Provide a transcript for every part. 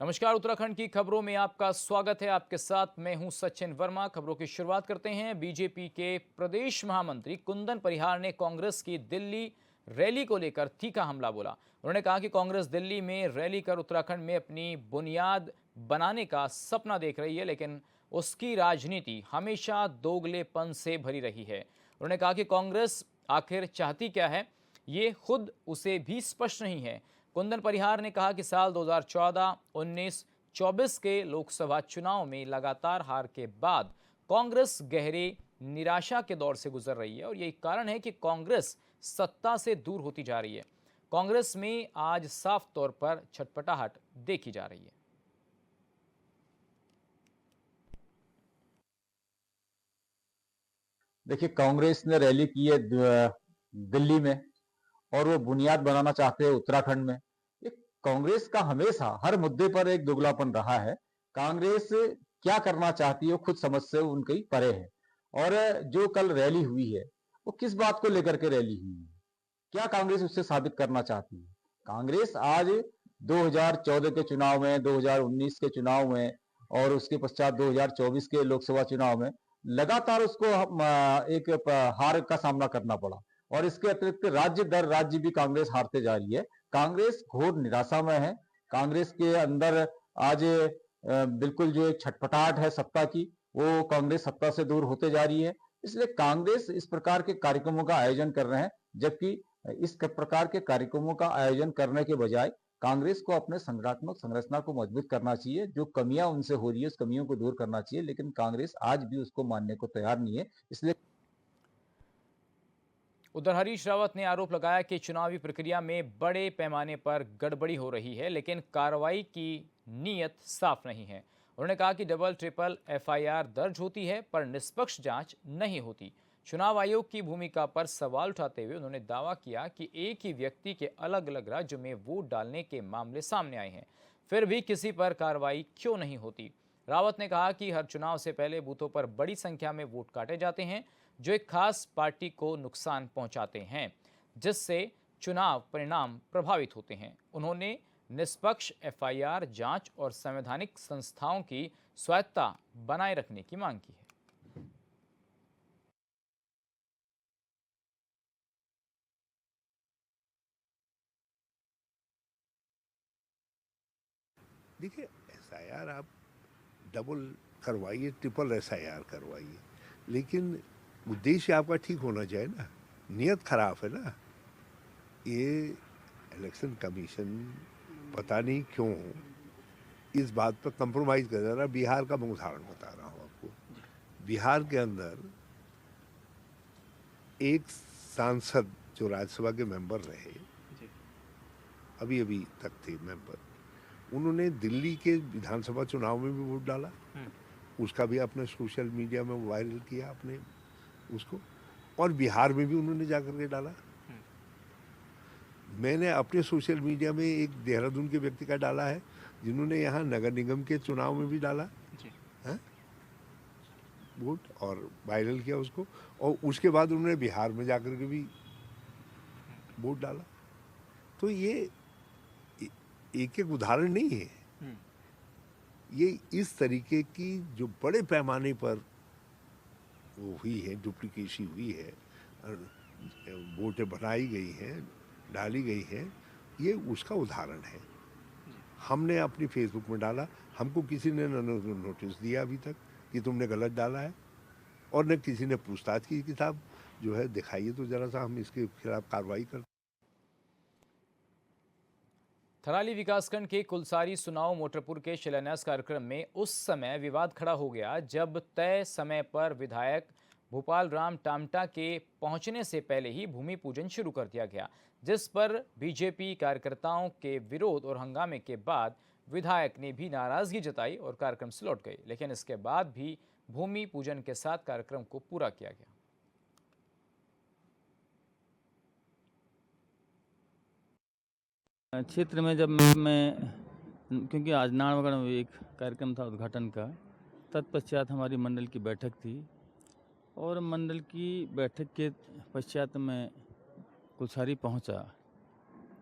नमस्कार। उत्तराखंड की खबरों में आपका स्वागत है। आपके साथ मैं हूं सचिन वर्मा। खबरों की शुरुआत करते हैं। बीजेपी के प्रदेश महामंत्री कुंदन परिहार ने कांग्रेस की दिल्ली रैली को लेकर तीखा हमला बोला। उन्होंने कहा कि कांग्रेस दिल्ली में रैली कर उत्तराखंड में अपनी बुनियाद बनाने का सपना देख रही है, लेकिन उसकी राजनीति हमेशा दोगलेपन से भरी रही है। उन्होंने कहा कि कांग्रेस आखिर चाहती क्या है, ये खुद उसे भी स्पष्ट नहीं है। कुंदन परिहार ने कहा कि साल 2014, 19, 24 के लोकसभा चुनाव में लगातार हार के बाद कांग्रेस गहरे निराशा के दौर से गुजर रही है और यही कारण है कि कांग्रेस सत्ता से दूर होती जा रही है। कांग्रेस में आज साफ तौर पर छटपटाहट देखी जा रही है। देखिए, कांग्रेस ने रैली की है दिल्ली में और वो बुनियाद बनाना चाहते हैं उत्तराखंड में। ये कांग्रेस का हमेशा हर मुद्दे पर एक दुगलापन रहा है। कांग्रेस क्या करना चाहती है वो खुद समझ से उनकी परे है। और जो कल रैली हुई है वो किस बात को लेकर के रैली हुई है, क्या कांग्रेस उससे साबित करना चाहती है? कांग्रेस आज 2014 के चुनाव में, 2019 के चुनाव में और उसके पश्चात 2024 के लोकसभा चुनाव में लगातार उसको एक हार का सामना करना पड़ा। और इसके अतिरिक्त राज्य दर राज्य भी कांग्रेस हारते जा रही है। कांग्रेस घोर निराशा में है। कांग्रेस के अंदर आज बिल्कुल जो एक छटपटाहट है सत्ता की, वो कांग्रेस सत्ता से दूर होते जा रही है। इसलिए कांग्रेस इस प्रकार के कार्यक्रमों का आयोजन कर रहे हैं, जबकि इस प्रकार के कार्यक्रमों का आयोजन करने के बजाय कांग्रेस को अपने संगठनात्मक संरचना को मजबूत करना चाहिए। जो कमियां उनसे हो रही है उस कमियों को दूर करना चाहिए, लेकिन कांग्रेस आज भी उसको मानने को तैयार नहीं है। इसलिए उधर हरीश रावत ने आरोप लगाया कि चुनावी प्रक्रिया में बड़े पैमाने पर गड़बड़ी हो रही है, लेकिन कार्रवाई की नीयत साफ नहीं है। उन्होंने कहा कि डबल ट्रिपल एफआईआर दर्ज होती है पर निष्पक्ष जांच नहीं होती। चुनाव आयोग की भूमिका पर सवाल उठाते हुए उन्होंने दावा किया कि एक ही व्यक्ति के अलग अलग राज्यों में वोट डालने के मामले सामने आए हैं, फिर भी किसी पर कार्रवाई क्यों नहीं होती। रावत ने कहा कि हर चुनाव से पहले बूथों पर बड़ी संख्या में वोट काटे जाते हैं, जो एक खास पार्टी को नुकसान पहुंचाते हैं, जिससे चुनाव परिणाम प्रभावित होते हैं। उन्होंने निष्पक्ष एफआईआर जांच और संवैधानिक संस्थाओं की स्वायत्तता बनाए रखने की मांग की है। देखिए, एसआईआर आप डबल करवाइए, ट्रिपल एसआईआर करवाइए, लेकिन उद्देश्य आपका ठीक होना चाहिए ना। नियत खराब है ना। ये इलेक्शन कमीशन पता नहीं क्यों इस बात पर कंप्रोमाइज कर रहा है। बिहार का मैं उदाहरण बता रहा हूँ आपको। बिहार के अंदर एक सांसद जो राज्यसभा के मेंबर रहे, अभी अभी तक थे मेंबर, उन्होंने दिल्ली के विधानसभा चुनाव में भी वोट डाला। उसका भी अपने सोशल मीडिया में वायरल किया अपने उसको, और बिहार में भी उन्होंने जाकर के डाला। मैंने अपने सोशल मीडिया में एक देहरादून के व्यक्ति का डाला है, जिन्होंने यहाँ नगर निगम के चुनाव में भी डाला है वोट और वायरल किया उसको, और उसके बाद उन्होंने बिहार में जाकर के भी वोट डाला। तो ये एक एक उदाहरण नहीं है। ये इस तरीके की जो बड़े पैमाने पर वो हुई है, डुप्लीकेसी हुई है, वोटें बनाई गई हैं, डाली गई हैं, ये उसका उदाहरण है। हमने अपनी फेसबुक में डाला, हमको किसी ने नोटिस दिया अभी तक कि तुमने गलत डाला है, और न किसी ने पूछताछ की किताब जो है दिखाइए तो जरा सा हम इसके खिलाफ कार्रवाई करते। थराली विकासखंड के कुलसारी सुनाव मोटरपुर के शिलान्यास कार्यक्रम में उस समय विवाद खड़ा हो गया जब तय समय पर विधायक भूपाल राम टामटा के पहुंचने से पहले ही भूमि पूजन शुरू कर दिया गया, जिस पर बीजेपी कार्यकर्ताओं के विरोध और हंगामे के बाद विधायक ने भी नाराजगी जताई और कार्यक्रम से लौट गए। लेकिन इसके बाद भी भूमि पूजन के साथ कार्यक्रम को पूरा किया गया। क्षेत्र में जब मैं क्योंकि आज नारायणगढ़ में एक कार्यक्रम था उद्घाटन का, तत्पश्चात हमारी मंडल की बैठक थी और मंडल की बैठक के पश्चात मैं कुलसारी पहुंचा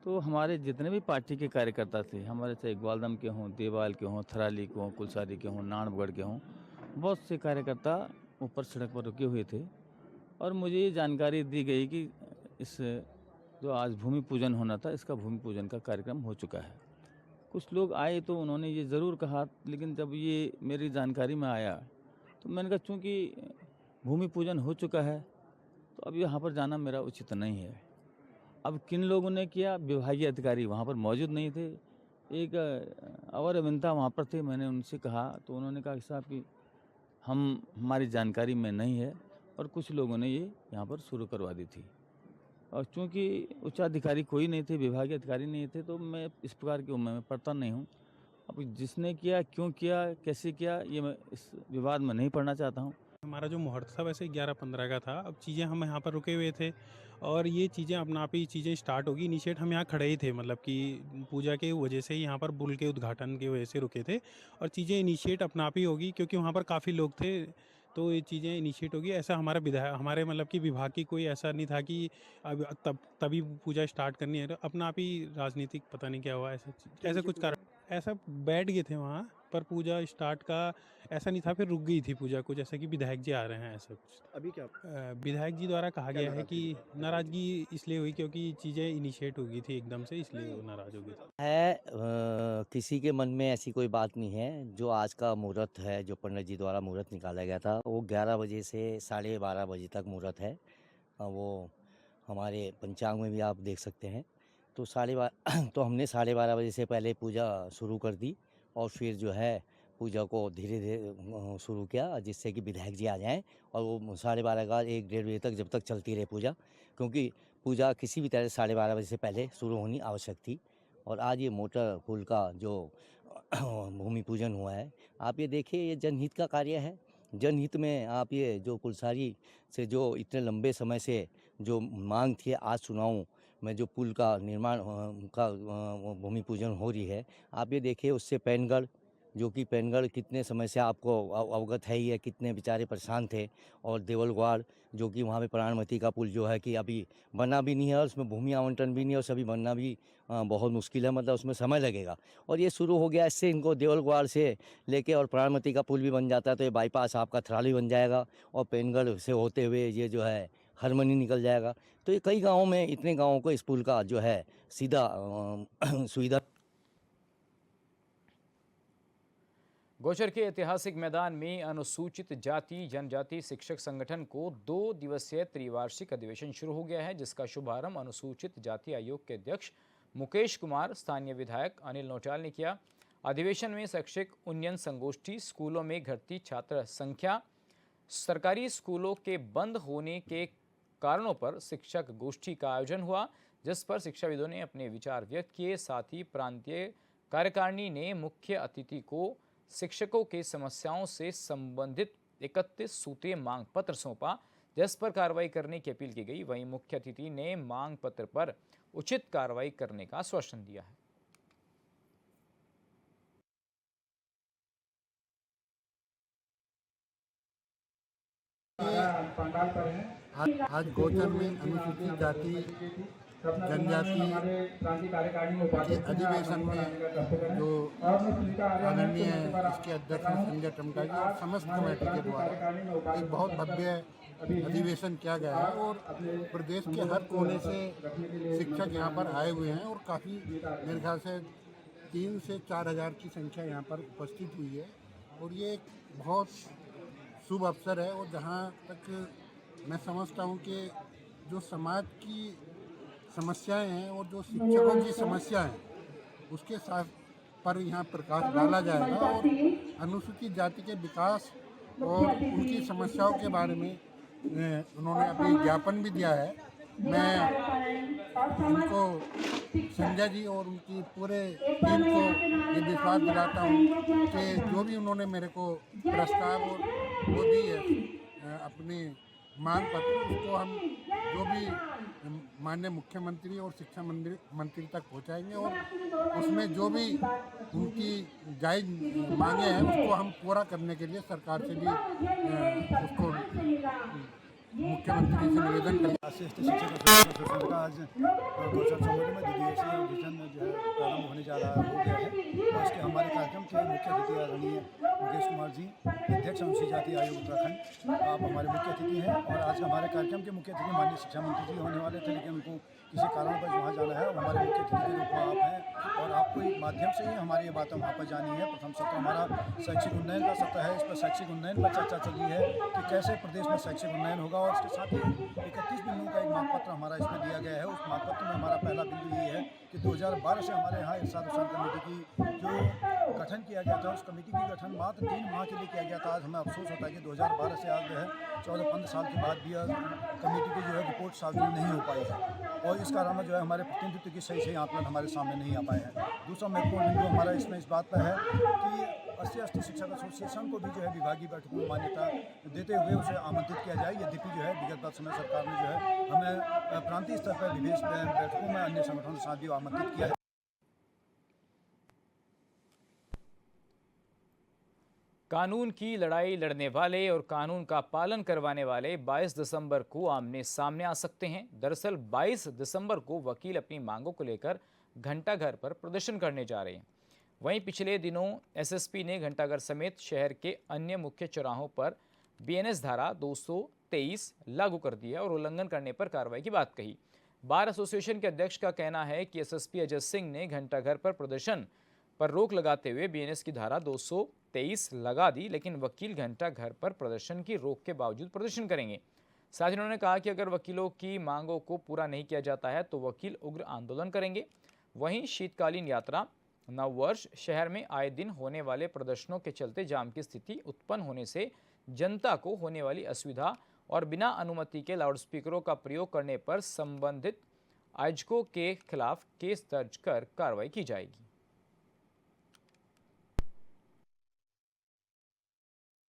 तो हमारे जितने भी पार्टी के कार्यकर्ता थे, हमारे चाहे ग्वालदम के हों, देवाल के हों, थराली के हों, कुलसारी के हों, नानगढ़ के हों, बहुत से कार्यकर्ता ऊपर सड़क पर रुके हुए थे। और मुझे ये जानकारी दी गई कि इस जो आज भूमि पूजन होना था, इसका भूमि पूजन का कार्यक्रम हो चुका है। कुछ लोग आए तो उन्होंने ये ज़रूर कहा, लेकिन जब ये मेरी जानकारी में आया तो मैंने कहा चूँकि भूमि पूजन हो चुका है तो अब यहाँ पर जाना मेरा उचित नहीं है। अब किन लोगों ने किया, विभागीय अधिकारी वहाँ पर मौजूद नहीं थे। एक अवर अभियंता वहाँ पर थे, मैंने उनसे कहा तो उन्होंने कहा कि साहब कि हमारी जानकारी में नहीं है, और कुछ लोगों ने ये यहाँ पर शुरू करवा दी थी। और चूँकि उच्चाधिकारी कोई नहीं थे, विभागीय अधिकारी नहीं थे, तो मैं इस प्रकार की उम्र में पढ़ता नहीं हूँ। अब जिसने किया, क्यों किया, कैसे किया, ये मैं इस विवाद में नहीं पढ़ना चाहता हूँ। हमारा जो मुहूर्त था वैसे 11-15 का था। अब चीज़ें हम यहाँ पर रुके हुए थे और ये चीज़ें अपना आप ही चीज़ें स्टार्ट होगी। इनिशिएट हम यहाँ खड़े ही थे, मतलब कि पूजा के वजह से यहाँ पर पुल के उद्घाटन की वजह से रुके थे, और चीज़ें इनिशिएट अपना आप ही होगी क्योंकि वहाँ पर काफ़ी लोग थे, तो ये चीज़ें इनिशिएट होगी। ऐसा हमारा विधायक, हमारे मतलब कि विभाग की कोई ऐसा नहीं था कि अब तभी पूजा स्टार्ट करनी है। अपना आप ही राजनीतिक पता नहीं क्या हुआ, ऐसा कुछ कारण, ऐसा बैठ गए थे वहाँ पर। पूजा स्टार्ट का ऐसा नहीं था, फिर रुक गई थी पूजा को, जैसे कि विधायक जी आ रहे हैं, ऐसा कुछ। अभी क्या विधायक जी द्वारा कहा गया है कि नाराज़गी इसलिए हुई क्योंकि चीज़ें इनिशिएट हो गई थी एकदम से, इसलिए वो नाराज़ हो गई थी। किसी के मन में ऐसी कोई बात नहीं है। जो आज का मुहूर्त है, जो पंडित जी द्वारा मुहूर्त निकाला गया था, वो 11 बजे से 12:30 बजे तक मुहूर्त है। वो हमारे पंचांग में भी आप देख सकते हैं। तो 12:30 तो हमने 12:30 बजे से पहले पूजा शुरू कर दी, और फिर जो है पूजा को धीरे धीरे शुरू किया, जिससे कि विधायक जी आ जाएं, और वो 12:30 का 1-1:30 बजे तक जब तक चलती रहे पूजा, क्योंकि पूजा किसी भी तरह से 12:30 बजे से पहले शुरू होनी आवश्यक थी। और आज ये मोटर पुल का जो भूमि पूजन हुआ है, आप ये देखिए, ये जनहित का कार्य है। जनहित में आप ये जो कुलसारी से जो इतने लंबे समय से जो मांग थी, आज सुनाऊँ में जो पुल का निर्माण का भूमि पूजन हो रही है, आप ये देखिए। उससे पैनगढ़, जो कि पैनगढ़ कितने समय से आपको अवगत है ही है, कितने बेचारे परेशान थे। और देवलगढ़, जो कि वहाँ पे प्राणमती का पुल जो है कि अभी बना भी नहीं है, और उसमें भूमि आवंटन भी नहीं है, और सभी बनना भी बहुत मुश्किल है, मतलब उसमें समय लगेगा। और ये शुरू हो गया, इससे इनको देवलगढ़ से लेके और प्राणमती का पुल भी बन जाता है, तो ये बाईपास आपका थराली बन जाएगा, और पैनगढ़ से होते हुए ये जो है हरमनी निकल जाएगा। तो ये कई गाँवों में, इतने गाँवों को इस पुल का जो है सीधा सुविधा। गोचर के ऐतिहासिक मैदान में अनुसूचित जाति जनजाति शिक्षक संगठन को 2 दिवसीय त्रिवार्षिक अधिवेशन शुरू हो गया है, जिसका शुभारंभ अनुसूचित जाति आयोग के अध्यक्ष मुकेश कुमार, स्थानीय विधायक अनिल नौटियाल ने किया। अधिवेशन में शैक्षिक उन्नयन संगोष्ठी, स्कूलों में घटती छात्र संख्या, सरकारी स्कूलों के बंद होने के कारणों पर शिक्षक गोष्ठी का आयोजन हुआ, जिस पर शिक्षाविदों ने अपने विचार व्यक्त किए। साथ ही प्रांतीय कार्यकारिणी ने मुख्य अतिथि को शिक्षकों के समस्याओं से संबंधित 31 सूत्रीय मांग पत्र सौंपा, जिस पर कार्रवाई करने की अपील की गई। वहीं मुख्य अतिथि ने मांग पत्र पर उचित कार्रवाई करने का आश्वासन दिया है। आज गोचर में अनुसूचित जाति जनजाति के अधिवेशन में जो आदरणीय इसके अध्यक्ष संजय टमटा जी और समस्त कमेटी के द्वारा एक बहुत भव्य अधिवेशन किया गया है, और प्रदेश के हर कोने से शिक्षक यहाँ पर आए हुए हैं, और काफ़ी मेरे ख्याल से 3 से 4 हज़ार की संख्या यहाँ पर उपस्थित हुई है। और ये एक बहुत शुभ अवसर है, और जहाँ तक मैं समझता हूँ कि जो समाज की समस्याएं हैं और जो शिक्षकों की समस्याएं हैं, उसके साथ पर यहाँ प्रकाश डाला जाएगा, और अनुसूचित जाति के विकास और उनकी समस्याओं के बारे में उन्होंने अभी ज्ञापन भी दिया है। मैं उनको, संजय जी और उनकी पूरे टीम को ये विश्वास दिलाता हूँ कि जो भी उन्होंने मेरे को प्रस्ताव और वो दी है अपनी मांग पत्र, उसको हम जो भी माननीय मुख्यमंत्री और शिक्षा मंत्री तक पहुंचाएंगे, और उसमें जो भी उनकी जायज़ मांगे हैं उसको हम पूरा करने के लिए सरकार से भी उसको मुख्यमंत्री से निवेदन कर राष्ट्रीय शिक्षक एसोसिएशन का आज गौचर चौमरी में द्विदिवसीय ऑडिशन जो है प्रारंभ होने जा रहा हो गया है। और इसके हमारे कार्यक्रम के मुख्य अतिथि आदरणीय मुकेश कुमार जी, अध्यक्ष अनुसूचित जाति आयोग उत्तराखंड, आप हमारे मुख्य अतिथि हैं। और आज हमारे कार्यक्रम के मुख्य अतिथि माननीय शिक्षा मंत्री जी होने वाले थे, लेकिन उनको किसी कारणवश वहाँ जाना है और हमारे मुख्य अतिथि के रूप में आप हैं और आपको एक माध्यम से ही हमारी ये बातें वहाँ पर जानी है। प्रथम सत्र हमारा शैक्षिक उन्नयन का सत्र है। इस पर शैक्षिक उन्नयन पर चर्चा चल रही है कि कैसे प्रदेश में शैक्षिक उन्नयन होगा और इसके साथ ही 31 बिंदुओं का एक मापपत्र हमारा इसमें दिया गया है। उस मापपत्र में हमारा पहला बिंदु ये है कि 2012 से हमारे यहाँ इरशाद हुसैन कमेटी की जो गठन किया गया था, उस कमेटी की गठन मात्र 3 माह के लिए किया गया था। आज हमें अफसोस होता है कि 2012 से आज जो है 14-15 साल के बाद भी कमेटी की जो है रिपोर्ट सार्वजनिक नहीं हो पाई है और इस कारण में जो है हमारे प्रतिनिधित्व की सही आंकलन हमारे सामने नहीं आ पाए हैं। दूसरा महत्वपूर्ण बिंदु हमारा इसमें इस बात पर है कि SC/ST शिक्षक एसोसिएशन को भी जो है विभागीय बैठकों में मान्यता देते हुए उसे आमंत्रित किया जाए। यद्यपि जो है विगत समय सरकार ने जो है हमें प्रांतीय स्तर पर विशेष बैठकों में अन्य संगठनों के साथ भी आमंत्रित किया है। कानून की लड़ाई लड़ने वाले और कानून का पालन करवाने वाले 22 दिसंबर को आमने सामने आ सकते हैं। दरअसल 22 दिसंबर को वकील अपनी मांगों को लेकर घंटाघर पर प्रदर्शन करने जा रहे हैं। वहीं पिछले दिनों एसएसपी ने घंटाघर समेत शहर के अन्य मुख्य चौराहों पर बीएनएस धारा 223 लागू कर दी है और उल्लंघन करने पर कार्रवाई की बात कही। बार एसोसिएशन के अध्यक्ष का कहना है कि एसएसपी अजय सिंह ने घंटाघर पर प्रदर्शन पर रोक लगाते हुए बीएनएस की धारा 223 लगा दी, लेकिन वकील घंटाघर पर प्रदर्शन की रोक के बावजूद प्रदर्शन करेंगे। साथ ही उन्होंने कहा कि अगर वकीलों की मांगों को पूरा नहीं किया जाता है तो वकील उग्र आंदोलन करेंगे। वहीं शीतकालीन यात्रा, नववर्ष, शहर में आए दिन होने वाले प्रदर्शनों के चलते जाम की स्थिति उत्पन्न होने से जनता को होने वाली असुविधा और बिना अनुमति के लाउडस्पीकरों का प्रयोग करने पर संबंधित आयोजकों के खिलाफ केस दर्ज कर कार्रवाई की जाएगी।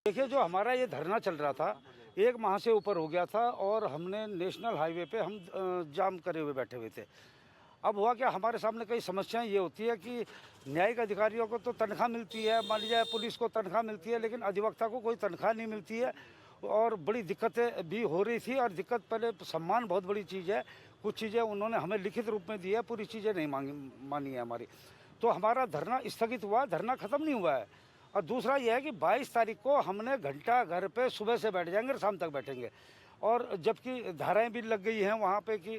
देखिए, जो हमारा ये धरना चल रहा था 1 माह से ऊपर हो गया था और हमने नेशनल हाईवे पे हम जाम करे हुए बैठे हुए थे। अब हुआ क्या, हमारे सामने कई समस्याएं ये होती है कि न्यायिक अधिकारियों को तो तनख्वाह मिलती है, मान लीजिए पुलिस को तनख्वाह मिलती है, लेकिन अधिवक्ता को कोई तनख्वाह नहीं मिलती है और बड़ी दिक्कतें भी हो रही थी। और दिक्कत, पहले सम्मान बहुत बड़ी चीज़ है, कुछ चीज़ें उन्होंने हमें लिखित रूप में दी है, पूरी चीज़ें नहीं मानी है हमारी। तो हमारा धरना स्थगित हुआ, धरना ख़त्म नहीं हुआ है। और दूसरा यह है कि 22 तारीख को हमने घंटाघर पे सुबह से बैठ जाएंगे और शाम तक बैठेंगे। और जबकि धाराएं भी लग गई हैं वहाँ पे कि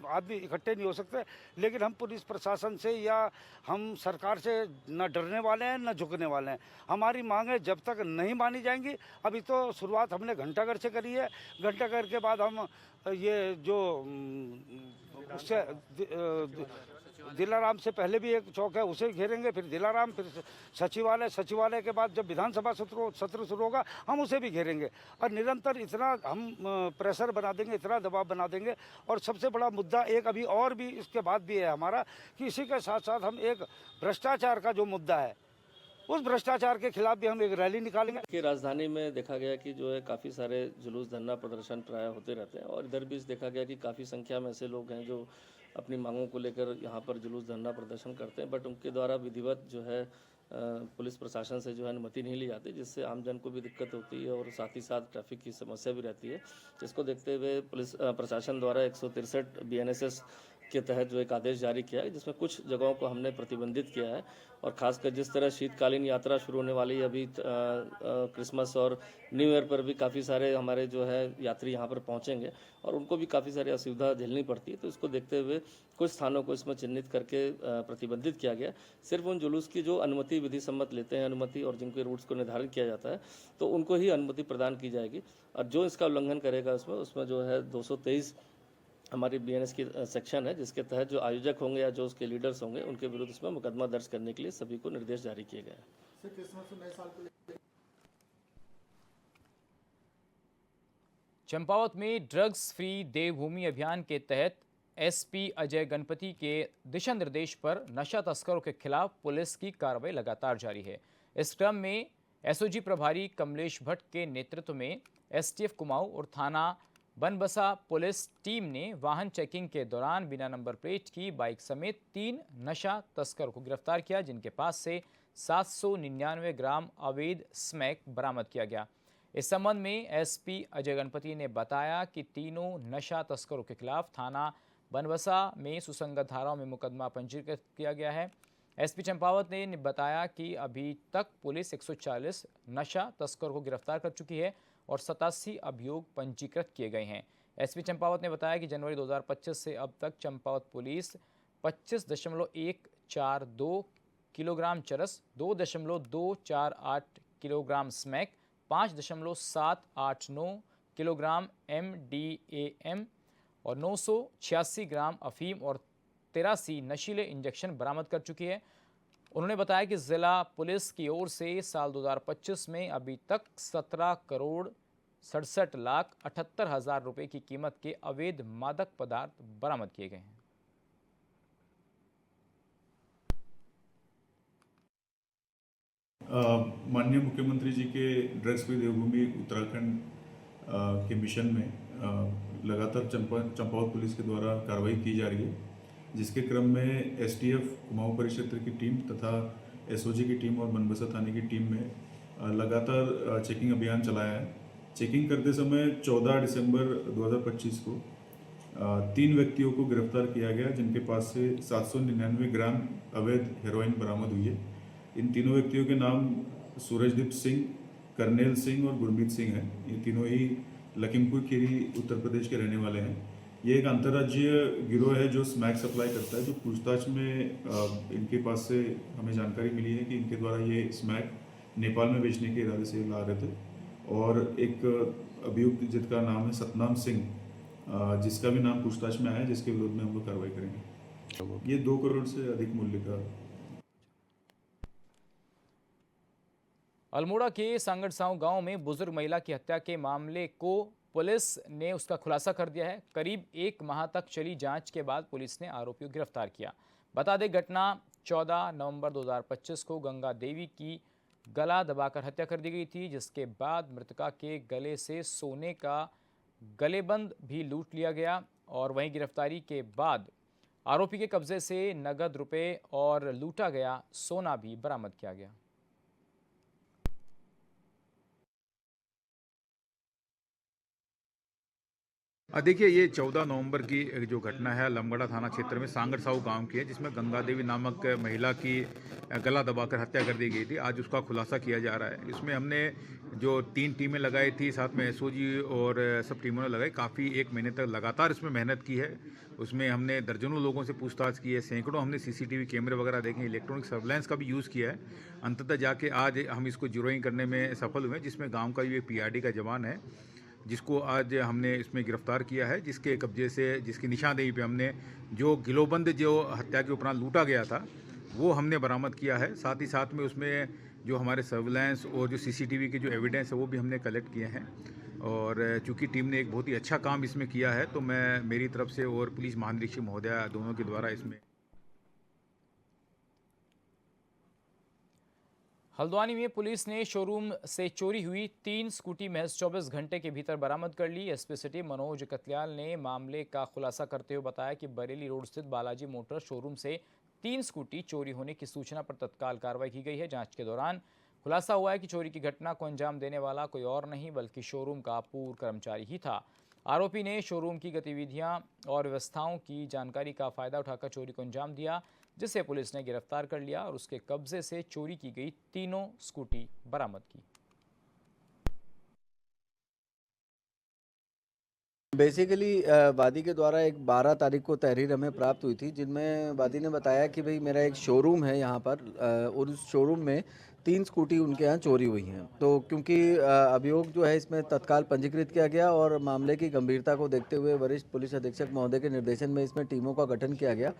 आदमी इकट्ठे नहीं हो सकते, लेकिन हम पुलिस प्रशासन से या हम सरकार से न डरने वाले हैं न झुकने वाले हैं। हमारी मांगें जब तक नहीं मानी जाएंगी, अभी तो शुरुआत हमने घंटाघर से करी है, घंटाघर के बाद हम ये जो उससे दिलाराम से पहले भी एक चौक है उसे घेरेंगे, फिर दिलाराम, फिर सचिवालय, सचिवालय के बाद जब विधानसभा सत्र शुरू होगा हम उसे भी घेरेंगे। और निरंतर इतना हम प्रेशर बना देंगे, इतना दबाव बना देंगे। और सबसे बड़ा मुद्दा एक अभी और भी इसके बाद भी है हमारा कि इसी के साथ साथ हम एक भ्रष्टाचार का जो मुद्दा है, उस भ्रष्टाचार के खिलाफ भी हम एक रैली निकालेंगे। कि राजधानी में देखा गया कि जो है काफ़ी सारे जुलूस, धरना, प्रदर्शन प्राय होते रहते हैं और इधर भी देखा गया कि काफ़ी संख्या में ऐसे लोग हैं जो अपनी मांगों को लेकर यहाँ पर जुलूस, धरना, प्रदर्शन करते हैं, बट उनके द्वारा विधिवत जो है पुलिस प्रशासन से जो है अनुमति नहीं ली जाती, जिससे आमजन को भी दिक्कत होती है और साथ ही साथ ट्रैफिक की समस्या भी रहती है। जिसको देखते हुए पुलिस प्रशासन द्वारा 163 BNSS के तहत जो एक आदेश जारी किया है, जिसमें कुछ जगहों को हमने प्रतिबंधित किया है। और खासकर जिस तरह शीतकालीन यात्रा शुरू होने वाली है, अभी क्रिसमस और न्यू ईयर पर भी काफ़ी सारे हमारे जो है यात्री यहाँ पर पहुँचेंगे और उनको भी काफ़ी सारी असुविधा झेलनी पड़ती है। तो इसको देखते हुए कुछ स्थानों को इसमें चिन्हित करके प्रतिबंधित किया गया। सिर्फ उन जुलूस की जो अनुमति विधि सम्मत लेते हैं अनुमति और जिनके रूट्स को निर्धारित किया जाता है, तो उनको ही अनुमति प्रदान की जाएगी। और जो इसका उल्लंघन करेगा उसमें जो है 223 हमारी BNS की सेक्शन है, जिसके तहत जो आयोजक होंगे या जो उसके लीडर्स होंगे उनके विरुद्ध इसमें मुकदमा दर्ज करने के लिए सभी को निर्देश जारी किए गए हैं। चंपावत में ड्रग्स फ्री देवभूमि अभियान के तहत SP अजय गणपति के दिशा निर्देश पर नशा तस्करों के खिलाफ पुलिस की कार्रवाई लगातार जारी है। इस क्रम में SOG प्रभारी कमलेश भट्ट के नेतृत्व में STF कुमाऊं और थाना बनबसा पुलिस टीम ने वाहन चेकिंग के दौरान बिना नंबर प्लेट की बाइक समेत 3 नशा तस्करों को गिरफ्तार किया, जिनके पास से 799 ग्राम अवैध स्मैक बरामद किया गया। इस संबंध में एसपी अजय गणपति ने बताया कि तीनों नशा तस्करों के खिलाफ थाना बनबसा में सुसंगत धाराओं में मुकदमा पंजीकृत किया गया है। एसपी चंपावत ने बताया कि अभी तक पुलिस 140 नशा तस्करों को गिरफ्तार कर चुकी है और 87 अभियोग पंजीकृत किए गए हैं। एसपी चंपावत ने बताया कि जनवरी 2025 से अब तक चंपावत पुलिस 25.142 किलोग्राम चरस, 2.248 किलोग्राम स्मैक, 5.789 किलोग्राम MDAM और 986 ग्राम अफीम और 83 नशीले इंजेक्शन बरामद कर चुकी है। उन्होंने बताया कि जिला पुलिस की ओर से साल 2025 में अभी तक 17,67,78,000 रुपए की कीमत के अवैध मादक पदार्थ बरामद किए गए हैं। माननीय मुख्यमंत्री जी के ड्रग्स फ्री देवभूमि उत्तराखंड के मिशन में लगातार चंपावत पुलिस के द्वारा कार्रवाई की जा रही है, जिसके क्रम में STF कुमाऊं परिक्षेत्र की टीम तथा SOG की टीम और बनबसा थाने की टीम में लगातार चेकिंग अभियान चलाया है। चेकिंग करते समय 14 दिसंबर 2025 को 3 व्यक्तियों को गिरफ्तार किया गया, जिनके पास से 799 ग्राम अवैध हेरोइन बरामद हुई है। इन तीनों व्यक्तियों के नाम सूरजदीप सिंह, करनेल सिंह और गुरमीत सिंह हैं। ये तीनों ही लखीमपुर खीरी उत्तर प्रदेश के रहने वाले हैं। ये एक अंतर्राज्यीय गिरोह है जो स्मैक सप्लाई करता है। जो पूछताछ में इनके पास से हमें जानकारी मिली है कि इनके द्वारा ये स्मैक नेपाल में बेचने के इरादे से ला रहे थे। और एक अभियुक्त जिसका नाम है सतनाम सिंह, जिसका भी नाम पूछताछ में आया है, जिसके विरोध में हम लोग कार्रवाई करेंगे। ये 2 करोड़ से अधिक मूल्य का। अल्मोड़ा के सांगड़साऊ गांव में बुजुर्ग महिला की हत्या के मामले को पुलिस ने उसका खुलासा कर दिया है। करीब 1 माह तक चली जांच के बाद पुलिस ने आरोपियों को गिरफ्तार किया। बता दें, घटना 14 नवंबर 2025 को गंगा देवी की गला दबाकर हत्या कर दी गई थी, जिसके बाद मृतका के गले से सोने का गलेबंद भी लूट लिया गया और वहीं गिरफ्तारी के बाद आरोपी के कब्जे से नगद रुपए और लूटा गया सोना भी बरामद किया गया। देखिए, ये 14 नवंबर की जो घटना है लमगड़ा थाना क्षेत्र में सांगड़साऊ गांव की है, जिसमें गंगा देवी नामक महिला की गला दबाकर हत्या कर दी गई थी। आज उसका खुलासा किया जा रहा है। इसमें हमने जो 3 टीमें लगाई थी, साथ में SOG और सब टीमों ने लगाई। काफ़ी 1 महीने तक लगातार इसमें मेहनत की है। उसमें हमने दर्जनों लोगों से पूछताछ की है, सैकड़ों हमने CCTV कैमरे वगैरह देखे, इलेक्ट्रॉनिक सर्वेलेंस का भी यूज़ किया है। अंततः जाके आज हम इसको जीरोइंग करने में सफल हुए, जिसमें गाँव का ये PRD का जवान है, जिसको आज हमने इसमें गिरफ्तार किया है, जिसके कब्जे से, जिसकी निशानदेही पे हमने जो गिलोबंद जो हत्या के उपरांत लूटा गया था वो हमने बरामद किया है। साथ ही साथ में उसमें जो हमारे सर्विलांस और जो CCTV के जो एविडेंस है वो भी हमने कलेक्ट किए हैं। और चूंकि टीम ने एक बहुत ही अच्छा काम इसमें किया है, तो मैं मेरी तरफ से और पुलिस महानिरीक्षक महोदया दोनों के द्वारा इसमें। हल्द्वानी में पुलिस ने शोरूम से चोरी हुई 3 स्कूटी महज 24 घंटे के भीतर बरामद कर ली। SP सिटी मनोज कत्याल ने मामले का खुलासा करते हुए बताया कि बरेली रोड स्थित बालाजी मोटर शोरूम से 3 स्कूटी चोरी होने की सूचना पर तत्काल कार्रवाई की गई है। जांच के दौरान खुलासा हुआ है कि चोरी की घटना को अंजाम देने वाला कोई और नहीं बल्कि शोरूम का पूर्व कर्मचारी ही था। आरोपी ने शोरूम की गतिविधियां और व्यवस्थाओं की जानकारी का फायदा उठाकर चोरी को अंजाम दिया, जिसे पुलिस ने गिरफ्तार कर लिया और उसके कब्जे से चोरी की गई 3 स्कूटी बरामद की। बेसिकली वादी के द्वारा एक 12 तारीख को तहरीर हमें प्राप्त हुई थी, जिनमें वादी ने बताया कि भाई मेरा एक शोरूम है यहाँ पर और उस शोरूम में 3 स्कूटी उनके यहाँ चोरी हुई हैं। तो क्योंकि अभियोग जो है इसमें तत्काल पंजीकृत किया गया और मामले की गंभीरता को देखते हुए वरिष्ठ पुलिस अधीक्षक महोदय के निर्देशन में इसमें टीमों का गठन किया गया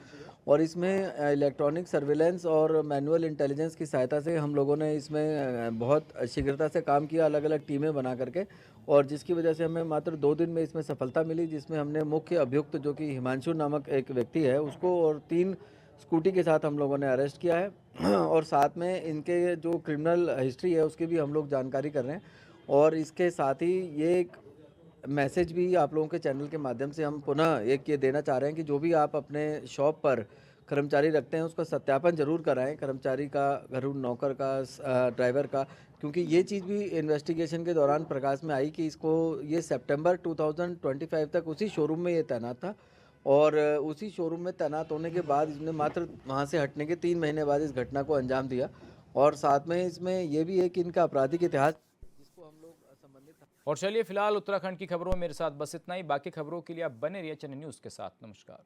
और इसमें इलेक्ट्रॉनिक सर्विलेंस और मैनुअल इंटेलिजेंस की सहायता से हम लोगों ने इसमें बहुत शीघ्रता से काम किया, अलग अलग टीमें बना करके, और जिसकी वजह से हमें मात्र 2 दिन में इसमें सफलता मिली, जिसमें हमने मुख्य अभियुक्त जो कि हिमांशु नामक एक व्यक्ति है उसको और 3 स्कूटी के साथ हम लोगों ने अरेस्ट किया है और साथ में इनके जो क्रिमिनल हिस्ट्री है उसकी भी हम लोग जानकारी कर रहे हैं। और इसके साथ ही ये एक मैसेज भी आप लोगों के चैनल के माध्यम से हम पुनः एक ये देना चाह रहे हैं कि जो भी आप अपने शॉप पर कर्मचारी रखते हैं उसका सत्यापन जरूर कराएं, कर्मचारी का, घरेलू नौकर का, ड्राइवर का, क्योंकि ये चीज़ भी इन्वेस्टिगेशन के दौरान प्रकाश में आई कि इसको ये सितंबर 2025 तक उसी शोरूम में ये तैनात था और उसी शोरूम में तैनात होने के बाद इसने मात्र वहाँ से हटने के 3 महीने बाद इस घटना को अंजाम दिया। और साथ में इसमें ये भी है कि इनका आपराधिक इतिहास जिसको हम लोग संबंधित। और चलिए फिलहाल उत्तराखंड की खबरों में मेरे साथ बस इतना ही। बाकी खबरों के लिए आप बने रहिए चैनल न्यूज़ के साथ। नमस्कार।